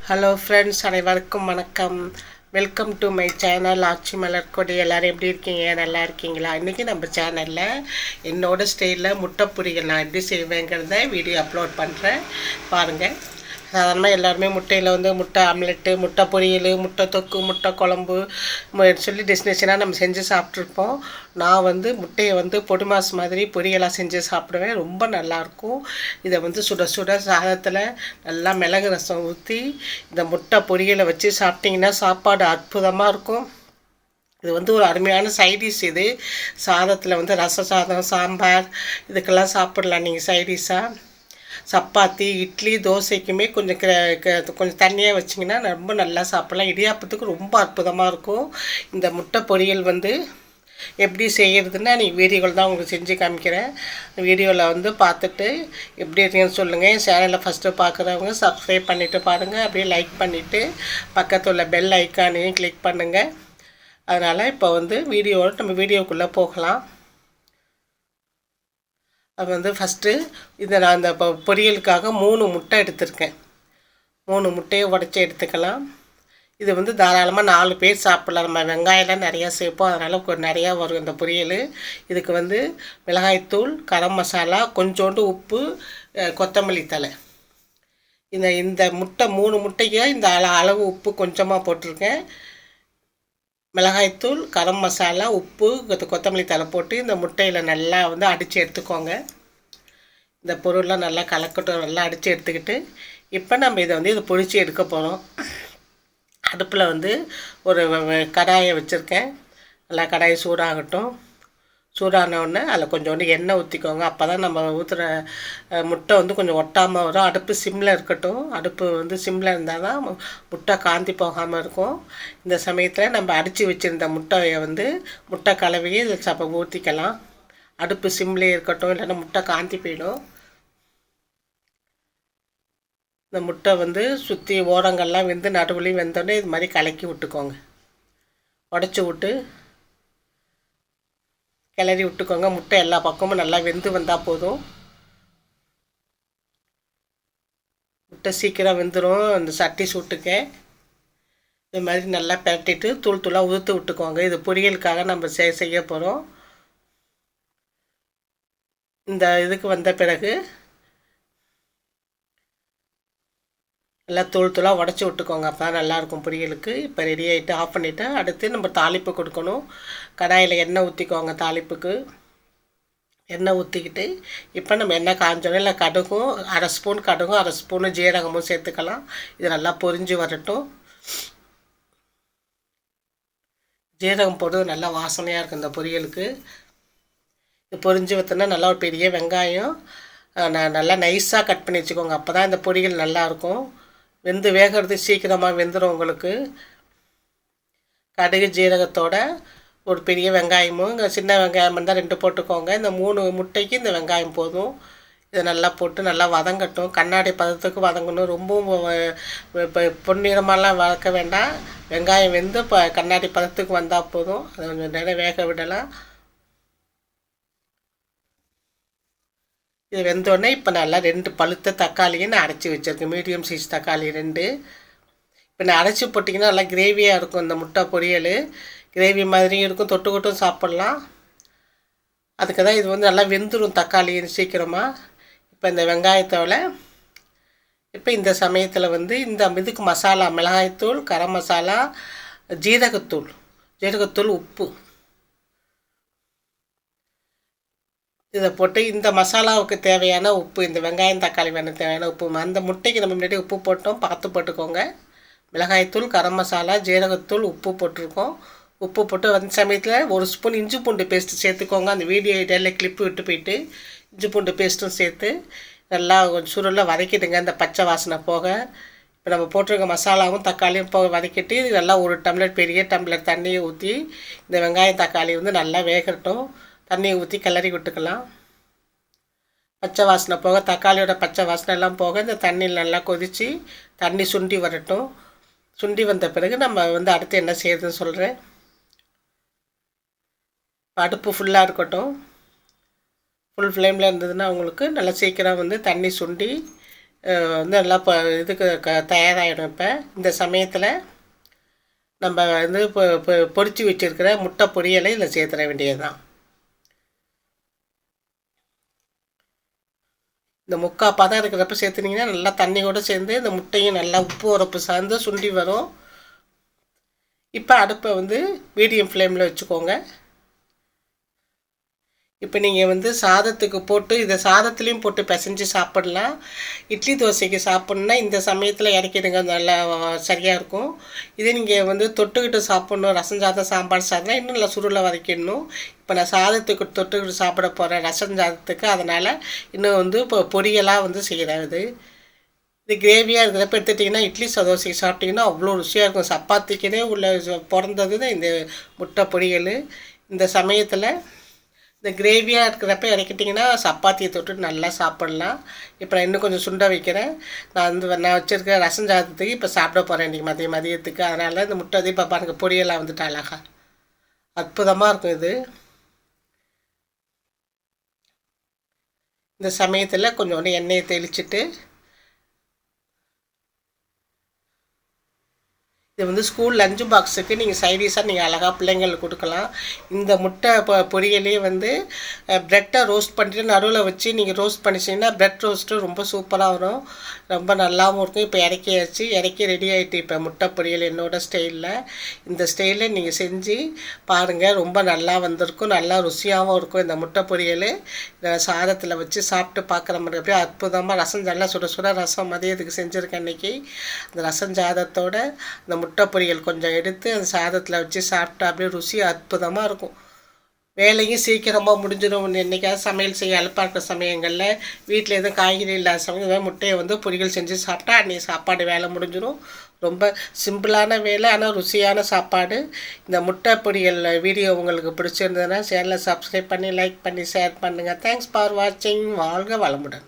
Hello friends, அனைவருக்கும் வணக்கம். Welcome to my channel ஆச்சி மலர்கொடி. எல்லோரும் எப்படி இருக்கீங்க? நல்லா இருக்கீங்களா? இன்றைக்கி நம்ம சேனலில் என்னோடய ஸ்டைலில் முட்டை பொரியல் நான் எப்படி செய்வேங்கிறத வீடியோ அப்லோட் பண்ணுறேன், பாருங்கள். சாதாரணமாக எல்லாருமே முட்டையில் வந்து முட்டை ஆம்லெட்டு, முட்டை பொரியல், முட்டை தொக்கு, முட்டை குழம்பு சொல்லி டெஸ்டினேஷனாக நம்ம செஞ்சு சாப்பிட்ருப்போம். நான் வந்து முட்டையை வந்து பொடி மாஸ் மாதிரி பொரியலாக செஞ்சு சாப்பிடுவேன். ரொம்ப நல்லாயிருக்கும். இதை வந்து சுட சுட சாதத்தில் நல்லா மிளகு ரசம் ஊற்றி இந்த முட்டை பொரியலை வச்சு சாப்பிட்டிங்கன்னா சாப்பாடு அற்புதமாக இருக்கும். இது வந்து ஒரு அருமையான சைடிஷ். இது சாதத்தில் வந்து ரச சாதம், சாம்பார் இதுக்கெல்லாம் சாப்பிடலாம் நீங்கள் சைடிஷாக. சப்பாத்தி, இட்லி, தோசைக்குமே கொஞ்சம் கொஞ்சம் தண்ணியாக வச்சிங்கன்னா ரொம்ப நல்லா சாப்பிட்லாம். இடியாப்பத்துக்கு ரொம்ப அற்புதமாக இருக்கும். இந்த முட்டை பொரியல் வந்து எப்படி செய்கிறதுன்னா நீங்கள் வீடியோவில் தான் உங்களுக்கு செஞ்சு காமிக்கிறேன். வீடியோவில் வந்து பார்த்துட்டு எப்படி இருக்குன்னு சொல்லுங்கள். என் சேனலில் ஃபஸ்ட்டு பார்க்குறவங்க சப்ஸ்கிரைப் பண்ணிவிட்டு பாருங்கள். அப்படியே லைக் பண்ணிவிட்டு பக்கத்தில் உள்ள பெல் ஐக்கானையும் கிளிக் பண்ணுங்கள். அதனால் இப்போ வந்து நம்ம வீடியோக்குள்ளே போகலாம். அது வந்து ஃபஸ்ட்டு நான் இந்த பொரியலுக்காக 3 முட்டை எடுத்திருக்கேன். 3 முட்டையை உடச்சி எடுத்துக்கலாம். இது வந்து தாராளமாக 4 பேர் சாப்பிட்லாம். நம்ம வெங்காயம்லாம் நிறையா சேர்ப்போம், அதனால் நிறையா வரும் இந்த பொரியல். இதுக்கு வந்து மிளகாய்த்தூள், கரம் மசாலா, கொஞ்சோண்டு உப்பு, கொத்தமல்லி தழை. இந்த முட்டை 3 முட்டைக்கு இந்த அளவு உப்பு கொஞ்சமாக போட்டிருக்கேன். மிளகாய்த்தூள், கரம் மசாலா, உப்பு, கொத்தமல்லி தழை போட்டு இந்த முட்டையில் நல்லா வந்து அடித்து எடுத்துக்கோங்க. இந்த பொருள்லாம் நல்லா கலக்கட்டும். நல்லா அடித்து எடுத்துக்கிட்டு இப்போ நம்ம இதை பொரித்து எடுக்க போகிறோம். அடுப்பில் வந்து ஒரு கடாயை வச்சுருக்கேன். நல்லா கடாயை சூடாகட்டும். சூடானவுடனே அதில் கொஞ்சோண்டு எண்ணெய் ஊற்றிக்கோங்க. அப்போ தான் நம்ம ஊற்றுற முட்டை வந்து கொஞ்சம் ஒட்டாமல் வரும். அடுப்பு சிம்மில் இருக்கட்டும். அடுப்பு வந்து சிம்மில் இருந்தால் தான் முட்டை காந்தி போகாமல் இருக்கும். இந்த சமயத்தில் நம்ம அடித்து வச்சுருந்த முட்டையை வந்து முட்டை கலவையை இதில் ஊற்றிக்கலாம். அடுப்பு சிம்லேயே இருக்கட்டும், இல்லைன்னா முட்டை காந்தி போயிடும். இந்த முட்டை வந்து சுற்றி ஓரங்கள்லாம் வெந்து நடுவுலையும் வெந்தோடனே இது மாதிரி கலக்கி விட்டுக்கோங்க. உடச்சி விட்டு கிளறி விட்டுக்கோங்க. முட்டை எல்லா பக்கமும் நல்லா வெந்து வந்தால் போதும். முட்டை சீக்கிரம் வெந்துடும். அந்த சட்டி சூட்டுக்க இது மாதிரி நல்லா பரட்டிட்டு தூள் தூளாக உதுத்து விட்டுக்கோங்க. இது பொரியலுக்காக நம்ம செய்ய போகிறோம். இந்த இதுக்கு வந்த பிறகு நல்லா தூள் தூளாக உடச்சி விட்டுக்கோங்க. அப்போ தான் நல்லாயிருக்கும் பொரியலுக்கு. இப்போ ரெடி ஆகிட்டு ஆஃப் பண்ணிவிட்டு அடுத்து நம்ம தாளிப்பு கொடுக்கணும். கடாயில் எண்ணெய் ஊற்றிக்கோங்க. தாளிப்புக்கு எண்ணெய் ஊற்றிக்கிட்டு இப்போ நம்ம எண்ணெய் காஞ்சோன்னே இல்லை கடுகும், 1/2 ஸ்பூன் கடுகும், 1/2 ஸ்பூனு ஜீரகமும் சேர்த்துக்கலாம். இது நல்லா பொரிஞ்சு வரட்டும். ஜீரகம் போட்டு நல்லா வாசனையாக இருக்கும் இந்த பொரியலுக்கு. இது பொரிஞ்சு வத்தோன்னா நல்லா ஒரு பெரிய வெங்காயம் நல்லா நைஸாக கட் பண்ணி வச்சுக்கோங்க. அப்போ தான் இந்த பொரியல் நல்லாயிருக்கும். வெந்து வேகிறது சீக்கிரமாக வெந்துடும் உங்களுக்கு. கடுகு ஜீரகத்தோட ஒரு பெரிய வெங்காயமும், இங்கே சின்ன வெங்காயம் இருந்தால் 2 போட்டுக்கோங்க. இந்த 3 முட்டைக்கு இந்த வெங்காயம் போதும். இதை நல்லா போட்டு நல்லா வதங்கட்டும். கண்ணாடி பதத்துக்கு வதங்கணும். ரொம்பவும் இப்போ பொன்னிறமாலாம் வதக்க வேண்டாம். வெங்காயம் வெந்து இப்போ கண்ணாடி பதத்துக்கு வந்தால் போதும். அதை கொஞ்சம் நேரம் வேக விடலாம். இது வெந்தோடனே இப்போ நல்லா 2 பழுத்த தக்காளியும் நான் அரைச்சி வச்சுருக்கேன். மீடியம் சைஸ் தக்காளி 2. இப்போ நான் அரைச்சி போட்டிங்கன்னா நல்லா கிரேவியாக இருக்கும். இந்த முட்டை பொரியல் கிரேவி மாதிரியும் இருக்கும். தொட்டுக்கொட்டும் சாப்பிட்லாம். அதுக்கு தான் இது வந்து நல்லா வெந்துடும் தக்காளி சீக்கிரமாக. இப்போ இந்த வெங்காயத்தோட இப்போ இந்த சமயத்தில் வந்து இந்த இதுக்கு மசாலா மிளகாய்த்தூள், கரம் மசாலா, ஜீரகத்தூள், உப்பு இதை போட்டு இந்த மசாலாவுக்கு தேவையான உப்பு, இந்த வெங்காயம் தக்காளி தேவையான உப்பு, அந்த முட்டைக்கு நம்ம முன்னாடி உப்பு போட்டோம், பார்த்து போட்டுக்கோங்க. மிளகாய்த்தூள், கரம் மசாலா, ஜீரகத்தூள், உப்பு போட்டிருக்கோம். உப்பு போட்டு அந்த சமயத்தில் 1 ஸ்பூன் இஞ்சி பூண்டு பேஸ்ட்டு சேர்த்துக்கோங்க. அந்த வீடியோ இடையில கிளிப்பு விட்டு போயிட்டு இஞ்சி பூண்டு பேஸ்ட்டும் சேர்த்து நல்லா கொஞ்சம் சுருளில் வதக்கிடுங்க. அந்த பச்சை வாசனை போக இப்போ நம்ம போட்டிருக்க மசாலாவும் தக்காளியும் போக வதக்கிட்டு நல்லா 1 டம்ளர் பெரிய டம்ளர் தண்ணியை ஊற்றி இந்த வெங்காயம் தக்காளி வந்து நல்லா வேகட்டும். தண்ணியை ஊற்றி கிளறி விட்டுக்கலாம். பச்சை வாசனை போக, தக்காளியோட பச்சை வாசனை எல்லாம் போக இந்த தண்ணியில் நல்லா கொதித்து தண்ணி சுண்டி வரட்டும். சுண்டி வந்த பிறகு நம்ம வந்து அடுத்து என்ன செய்யறதுன்னு சொல்கிறேன். அடுப்பு ஃபுல்லாக இருக்கட்டும். ஃபுல் ஃப்ளேமில் இருந்ததுன்னா உங்களுக்கு நல்லா சீக்கிரம் வந்து தண்ணி சுண்டி வந்து நல்லா இதுக்கு தயாராகிடும். இப்போ இந்த சமயத்தில் நம்ம வந்து பொரிச்சு வச்சுருக்கிற முட்டை பொரியலை இதில் சேர்த்துட வேண்டியது தான். இந்த முக்கால் பதம் இருக்கிறப்ப சேர்த்துனீங்கன்னா நல்லா தண்ணியோடு சேர்ந்து இந்த முட்டையும் நல்லா உப்பு உரப்பு சார்ந்து சுண்டி வரும். இப்போ அடுப்பை வந்து மீடியம் ஃப்ளேமில் வச்சுக்கோங்க. இப்போ நீங்கள் வந்து சாதத்துக்கு போட்டு இதை சாதத்துலேயும் போட்டு பிசைஞ்சு சாப்பிடலாம். இட்லி தோசைக்கு சாப்பிட்ணுன்னா இந்த சமயத்தில் இறக்கிடுங்க, நல்லா சரியாக இருக்கும். இதே நீங்கள் வந்து தொட்டுக்கிட்டு சாப்பிட்ணும், ரசம் சாதம் சாம்பார் சாதம் இன்னும் நல்லா சுருளை வதக்கிடணும். இப்போ நான் சாதத்துக்கு தொட்டுக்கிட்டு சாப்பிட போகிறேன் ரசம் சாதத்துக்கு, அதனால் இன்னும் வந்து இப்போ பொரியலாக வந்து செய்கிறேன். இது கிரேவியாக இருக்கிறப்ப எடுத்துட்டிங்கன்னா இட்லி தோசைக்கு சாப்பிட்டிங்கன்னா அவ்வளோ ருசியாக இருக்கும். சப்பாத்திக்குனே உள்ள பிறந்தது தான் இந்த முட்டை பொரியல். இந்த சமயத்தில் இந்த கிரேவியாக இருக்கிறப்ப இறக்கிட்டிங்கன்னா சப்பாத்தியை தொட்டு நல்லா சாப்பிட்லாம். இப்போ நான் இன்னும் கொஞ்சம் சுண்ட வைக்கிறேன். நான் வச்சுருக்க ரசம் சாதத்துக்கு இப்போ சாப்பிட போகிறேன் இன்றைக்கி மதியத்துக்கு. அதனால் இந்த முட்டை இப்போ பாருங்கள் பொரியலாக வந்துட்டு அழகா அற்புதமாக இருக்கும். இந்த சமயத்தில் கொஞ்சோண்டு எண்ணெயை தெளிச்சுட்டு இது வந்து ஸ்கூல் லஞ்சு பாக்ஸுக்கு நீங்கள் சைடிஷாக நீங்கள் அழகாக பிள்ளைங்களுக்கு கொடுக்கலாம். இந்த முட்டை பொரியலே வந்து ப்ரெட்டை ரோஸ்ட் பண்ணிட்டு நடுவில் வச்சு நீங்கள் ரோஸ்ட் பண்ணிச்சிங்கன்னா ப்ரெட் ரோஸ்ட்டு ரொம்ப சூப்பராக வரும், ரொம்ப நல்லாவும் இருக்கும். இப்போ இறக்கி ரெடி ஆகிட்டு இப்போ முட்டை பொரியல் என்னோடய ஸ்டைலில். இந்த ஸ்டைலில் நீங்கள் செஞ்சு பாருங்கள், ரொம்ப நல்லா வந்திருக்கும், நல்லா ருசியாகவும் இருக்கும். இந்த முட்டை பொரியல் இதை சாதத்தில் வச்சு சாப்பிட்டு பார்க்குற மாதிரி அப்படியே அற்புதமாக ரசம் நல்லா சுட சுட ரசம் மதியத்துக்கு செஞ்சுருக்கேன் இன்றைக்கி. அந்த ரசம் சாதத்தோட இந்த முட்டை பொரியல் கொஞ்சம் எடுத்து அந்த சாதத்தில் வச்சு சாப்பிட்டா அப்படியே ருசி அற்புதமாக இருக்கும். வேலையும் சீக்கிரமாக முடிஞ்சிடும். என்றைக்காவது சமையல் செய்ய அலுப்பாக இருக்கிற சமயங்களில் வீட்டில் எதுவும் காய்கறி இல்லாத சமயம் முட்டையை வந்து பொரியல் செஞ்சு சாப்பிட்டா அன்றைக்கி சாப்பாடு வேலை முடிஞ்சிடும். ரொம்ப சிம்பிளான வேலை, ஆனால் ருசியான சாப்பாடு. இந்த முட்டை பொரியல் வீடியோ உங்களுக்கு பிடிச்சிருந்ததுன்னா சேனலை சப்ஸ்கிரைப் பண்ணி லைக் பண்ணி ஷேர் பண்ணுங்கள். தேங்க்ஸ் ஃபார் வாட்சிங். வாழ்க வளமுடன்.